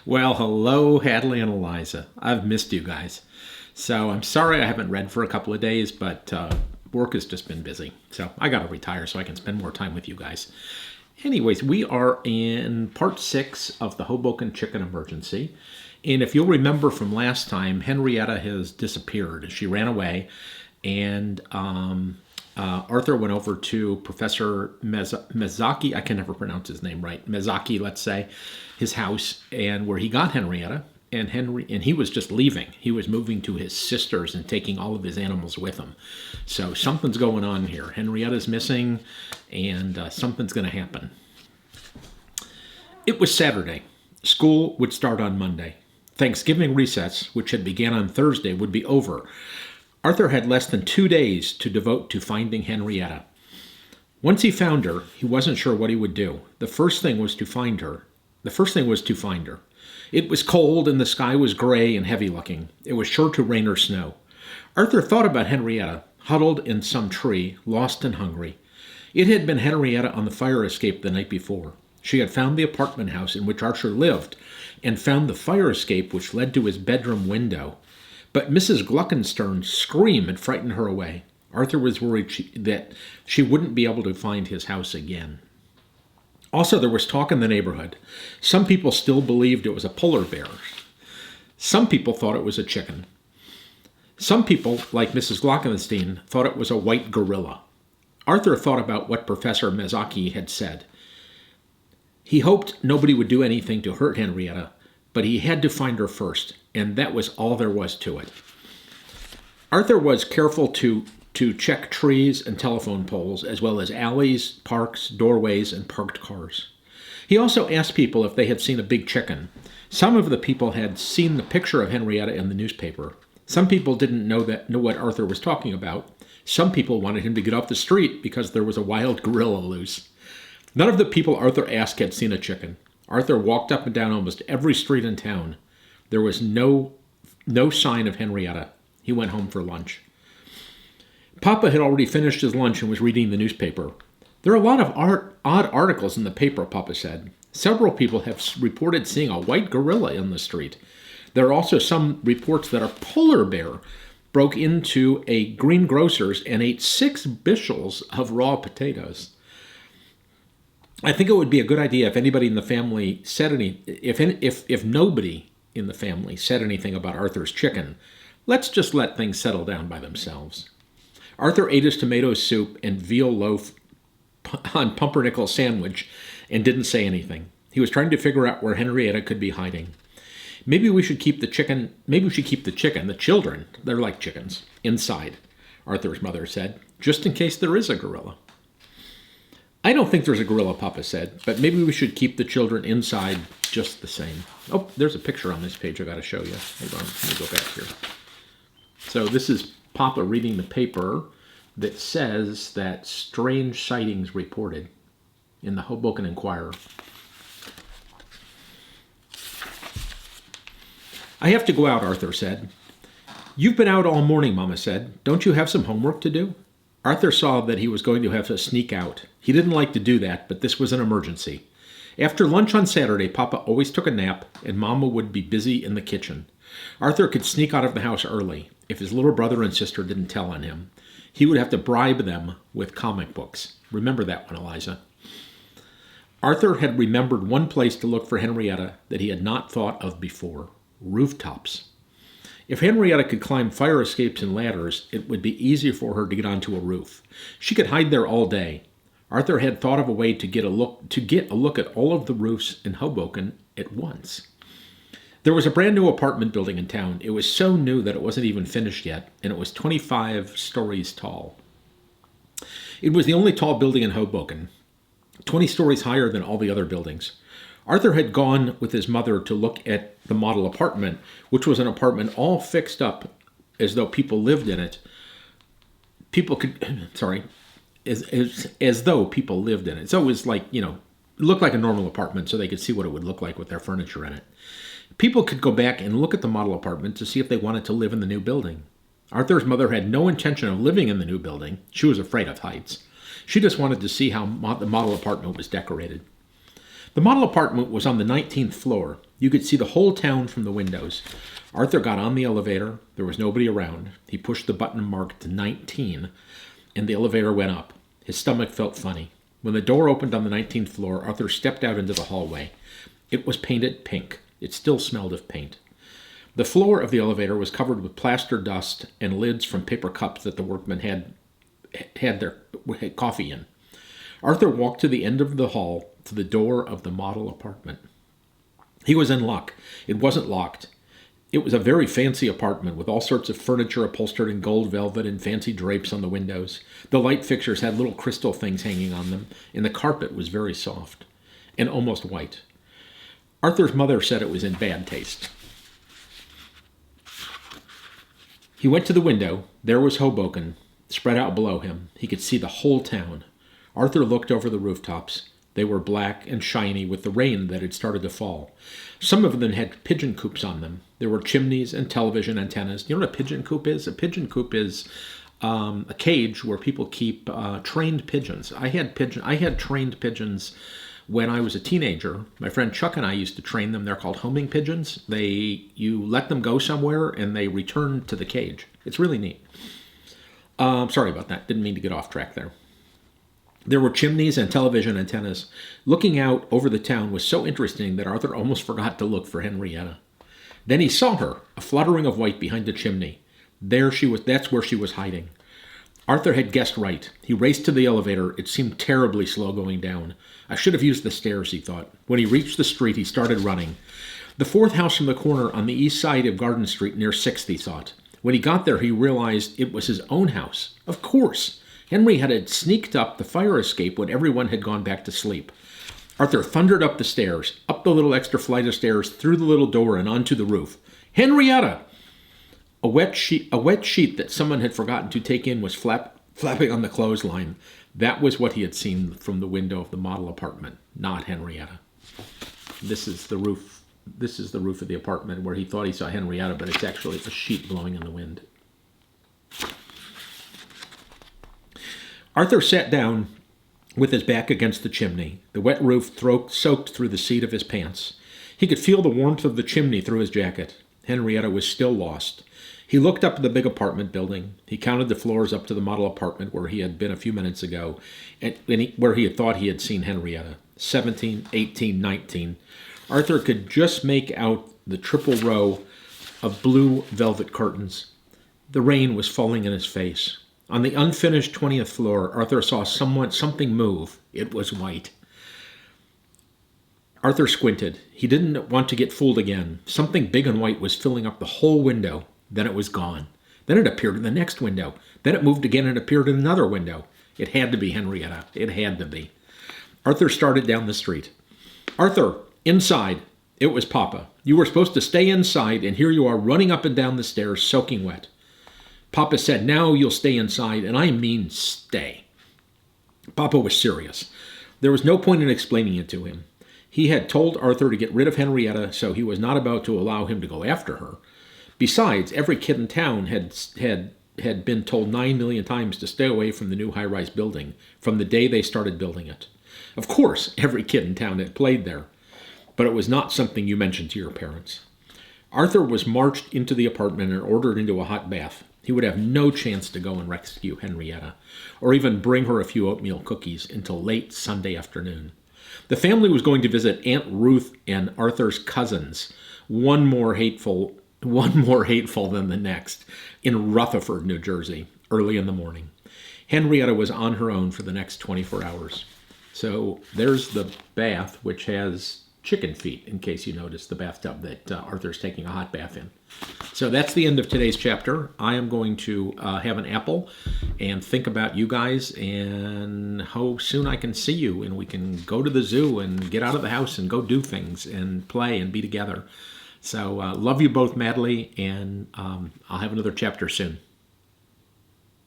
Well, hello, Hadley and Eliza. I've missed you guys. So I'm sorry I haven't read for a couple of days, but work has just been busy. So I got to retire so I can spend more time with you guys. Anyways, we are in part 6 of the Hoboken chicken emergency. And if you'll remember from last time, Henrietta has disappeared. She ran away, and Arthur went over to Professor Mezaki. I can never pronounce his name right. Mezaki, let's say, his house, and where he got Henrietta. And he was just leaving. He was moving to his sister's and taking all of his animals with him. So something's going on here. Henrietta's missing, and something's going to happen. It was Saturday. School would start on Monday. Thanksgiving recess, which had began on Thursday, would be over. Arthur had less than 2 days to devote to finding Henrietta. Once he found her, he wasn't sure what he would do. The first thing was to find her. It was cold, and the sky was gray and heavy-looking. It was sure to rain or snow. Arthur thought about Henrietta, huddled in some tree, lost and hungry. It had been Henrietta on the fire escape the night before. She had found the apartment house in which Arthur lived, and found the fire escape which led to his bedroom window. But Mrs. Gluckenstern's scream had frightened her away. Arthur was worried that she wouldn't be able to find his house again. Also, there was talk in the neighborhood. Some people still believed it was a polar bear. Some people thought it was a chicken. Some people, like Mrs. Glockenstein, thought it was a white gorilla. Arthur thought about what Professor Mezaki had said. He hoped nobody would do anything to hurt Henrietta, but he had to find her first, and that was all there was to it. Arthur was careful to check trees and telephone poles, as well as alleys, parks, doorways, and parked cars. He also asked people if they had seen a big chicken. Some of the people had seen the picture of Henrietta in the newspaper. Some people didn't know what Arthur was talking about. Some people wanted him to get off the street because there was a wild gorilla loose. None of the people Arthur asked had seen a chicken. Arthur walked up and down almost every street in town. There was no sign of Henrietta. He went home for lunch. Papa had already finished his lunch and was reading the newspaper. There are a lot of odd articles in the paper, Papa said. Several people have reported seeing a white gorilla in the street. There are also some reports that a polar bear broke into a greengrocer's and ate 6 bushels of raw potatoes. I think it would be a good idea if anybody in the family said if nobody in the family said anything about Arthur's chicken. Let's just let things settle down by themselves. Arthur ate his tomato soup and veal loaf on pumpernickel sandwich and didn't say anything. He was trying to figure out where Henrietta could be hiding. Maybe we should keep the chicken, the children, they're like chickens, inside, Arthur's mother said, just in case there is a gorilla. I don't think there's a gorilla, Papa said, but maybe we should keep the children inside just the same. Oh, there's a picture on this page I got to show you. Hold on, let me go back here. So this is Papa reading the paper that says that strange sightings reported in the Hoboken Inquirer. I have to go out, Arthur said. You've been out all morning, Mama said. Don't you have some homework to do? Arthur saw that he was going to have to sneak out. He didn't like to do that, but this was an emergency. After lunch on Saturday, Papa always took a nap, and Mama would be busy in the kitchen. Arthur could sneak out of the house early if his little brother and sister didn't tell on him. He would have to bribe them with comic books. Remember that one, Eliza. Arthur had remembered one place to look for Henrietta that he had not thought of before: rooftops. If Henrietta could climb fire escapes and ladders, it would be easier for her to get onto a roof. She could hide there all day. Arthur had thought of a way to get a look at all of the roofs in Hoboken at once. There was a brand new apartment building in town. It was so new that it wasn't even finished yet, and it was 25 stories tall. It was the only tall building in Hoboken, 20 stories higher than all the other buildings. Arthur had gone with his mother to look at the model apartment, which was an apartment all fixed up as though people lived in it. As though people lived in it. So it was like, it looked like a normal apartment so they could see what it would look like with their furniture in it. People could go back and look at the model apartment to see if they wanted to live in the new building. Arthur's mother had no intention of living in the new building. She was afraid of heights. She just wanted to see how the model apartment was decorated. The model apartment was on the 19th floor. You could see the whole town from the windows. Arthur got on the elevator. There was nobody around. He pushed the button marked 19, and the elevator went up. His stomach felt funny. When the door opened on the 19th floor, Arthur stepped out into the hallway. It was painted pink. It still smelled of paint. The floor of the elevator was covered with plaster dust and lids from paper cups that the workmen had their coffee in. Arthur walked to the end of the hall to the door of the model apartment. He was in luck. It wasn't locked. It was a very fancy apartment with all sorts of furniture upholstered in gold velvet and fancy drapes on the windows. The light fixtures had little crystal things hanging on them, and the carpet was very soft and almost white. Arthur's mother said it was in bad taste. He went to the window. There was Hoboken, spread out below him. He could see the whole town. Arthur looked over the rooftops. They were black and shiny with the rain that had started to fall. Some of them had pigeon coops on them. There were chimneys and television antennas. You know what a pigeon coop is? A pigeon coop is a cage where people keep trained pigeons. I had trained pigeons when I was a teenager. My friend Chuck and I used to train them. They're called homing pigeons. You let them go somewhere and they return to the cage. It's really neat. Sorry about that. Didn't mean to get off track there. There were chimneys and television antennas. Looking out over the town was so interesting that Arthur almost forgot to look for Henrietta. Then he saw her, a fluttering of white behind the chimney. There she was. That's where she was hiding. Arthur had guessed right. He raced to the elevator. It seemed terribly slow going down. I should have used the stairs, he thought. When he reached the street, he started running. The fourth house from the corner on the east side of Garden Street near 6th, he thought. When he got there, he realized it was his own house. Of course. Henry had sneaked up the fire escape when everyone had gone back to sleep. Arthur thundered up the stairs, up the little extra flight of stairs, through the little door and onto the roof. Henrietta! A wet sheet that someone had forgotten to take in was flapping on the clothesline. That was what he had seen from the window of the model apartment, not Henrietta. This is the roof. This is the roof of the apartment where he thought he saw Henrietta, but it's actually a sheet blowing in the wind. Arthur sat down with his back against the chimney. The wet roof soaked through the seat of his pants. He could feel the warmth of the chimney through his jacket. Henrietta was still lost. He looked up at the big apartment building. He counted the floors up to the model apartment where he had been a few minutes ago, and where he had thought he had seen Henrietta. 17, 18, 19. Arthur could just make out the triple row of blue velvet curtains. The rain was falling in his face. On the unfinished 20th floor, Arthur saw something move. It was white. Arthur squinted. He didn't want to get fooled again. Something big and white was filling up the whole window. Then it was gone. Then it appeared in the next window. Then it moved again and appeared in another window. It had to be Henrietta. It had to be. Arthur started down the street. Arthur, inside. It was Papa. You were supposed to stay inside, and here you are running up and down the stairs, soaking wet. Papa said, now you'll stay inside, and I mean stay. Papa was serious. There was no point in explaining it to him. He had told Arthur to get rid of Henrietta, so he was not about to allow him to go after her. Besides, every kid in town had been told 9 million times to stay away from the new high-rise building from the day they started building it. Of course, every kid in town had played there, but it was not something you mentioned to your parents. Arthur was marched into the apartment and ordered into a hot bath. He would have no chance to go and rescue Henrietta, or even bring her a few oatmeal cookies until late Sunday afternoon. The family was going to visit Aunt Ruth and Arthur's cousins, one more hateful than the next, in Rutherford, New Jersey, early in the morning. Henrietta was on her own for the next 24 hours. So there's the bath, which has chicken feet, in case you noticed the bathtub that Arthur's taking a hot bath in. So that's the end of today's chapter. I am going to have an apple and think about you guys and how soon I can see you and we can go to the zoo and get out of the house and go do things and play and be together. So love you both madly, and I'll have another chapter soon.